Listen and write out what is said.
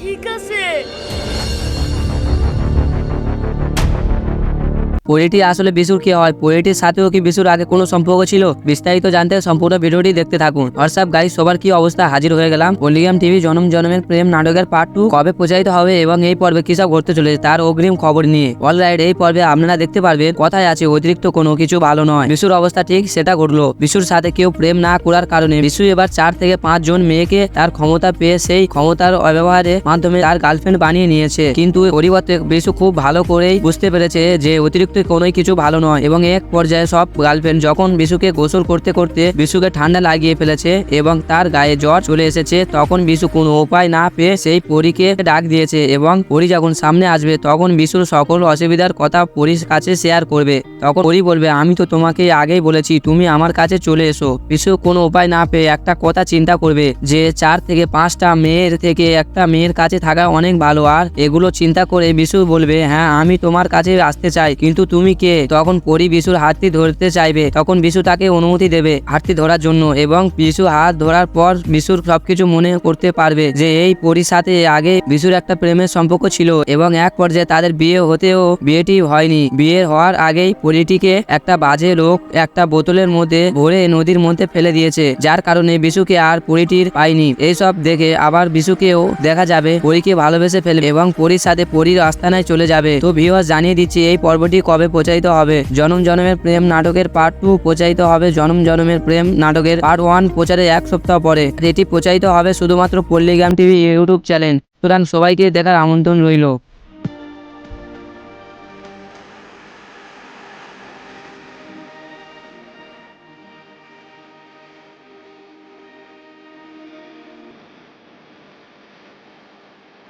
ঠিক আছে। পরীটি আসলে বিশুর কি হয়, পরীটির সাথেও কি বিশুর আগে কোনো সম্পর্ক ছিল? বিস্তারিত জানতে সম্পূর্ণ ভিডিওটি দেখতে থাকুন। হোয়াটসঅ্যাপ গাইস, সবার কি অবস্থা? হাজির হয়ে গেলাম পল্লিগ্রাম টিভি জনম জনমের প্রেম নাটকের পার্ট 2 কবে প্রচারিত হবে এবং এই পর্বে কি সব ঘটতে চলেছে তার অগ্রিম খবর নিয়ে। অলরাইট, এই পর্বে আপনারা দেখতে পারবেন কথায় আছে অতিরিক্ত কোনো কিছু ভালো নয়। বিশুর অবস্থা ঠিক সেটা ঘটলো। বিশুর সাথে কেউ প্রেম না করার কারণে বিশু এবার 4 থেকে 5 জন মেয়েকে তার ক্ষমতা পেয়ে সেই ক্ষমতার অব্যবহারের মাধ্যমে তার গার্লফ্রেন্ড বানিয়ে নিয়েছে। কিন্তু পরিবর্তে বিশু খুব ভালো করেই বুঝতে পেরেছে যে অতিরিক্ত কোনোই কিছু ভালো নয় এবং এক পর্যায়ে সব গার্লফ্রেন্ড যখন বিশুকে গোসল করতে করতে বিশুকে ঠান্ডা লাগিয়ে ফেলেছে এবং তার গায়ে জ্বর চলে এসেছে, তখন বিশু কোনো উপায় না পেয়ে সেই পরীকে ডাক দিয়েছে এবং পরী যখন সামনে আসবে তখন বিশুর সকল অসুবিধার কথা পরীর কাছে শেয়ার করবে। তখন পরী বলবে, আমি তো তোমাকে আগেই বলেছি তুমি আমার কাছে চলে এসো। বিশু কোনো উপায় না পেয়ে একটা কথা চিন্তা করবে যে 4 থেকে 5টা মেয়ের থেকে একটা মেয়ের কাছে থাকা অনেক ভালো। আর এগুলো চিন্তা করে বিশু বলবে, হ্যাঁ আমি তোমার কাছে আসতে চাই, কিন্তু তুমি কে? তখন পরী বিশুর হাতটি ধরতে চাইবে, তখন বিশু তাকে অনুমতি দেবে হাতটি ধরার জন্য এবং বিশু হাত ধরার পর বিশুর সবকিছু মনে করতে পারবে যে এই পরীর সাথে আগে বিশুর একটা প্রেমের সম্পর্ক ছিল এবং এক পর্যায়ে তাদের বিয়ে হতেও বিয়েটি হয়নি। বিয়ে হওয়ার আগেই পরীটিকে একটা বাজে লোক একটা বোতলের মধ্যে ভরে নদীর মধ্যে ফেলে দিয়েছে, যার কারণে বিশুকে আর পরীটির পায়নি। এইসব দেখে আবার বিশুকেও দেখা যাবে পরীকে ভালোবেসে ফেলবে এবং পরীর সাথে পরীর আস্তানায় চলে যাবে। তো ভিউয়ার্স, জানিয়ে দিচ্ছি এই পর্বটি কবে প্রচারিত হবে। জনম জনমের প্রেম নাটকের পার্ট 2 প্রচারিত হবে জনম জনমের প্রেম নাটকের পার্ট 1 প্রচারে 1 সপ্তাহ পরে। এটি প্রচারিত হবে শুধুমাত্র পল্লিগ্রাম টিভি ইউটিউব চ্যানেল। সুতরাং সবাইকে দেখার আমন্ত্রণ রইল।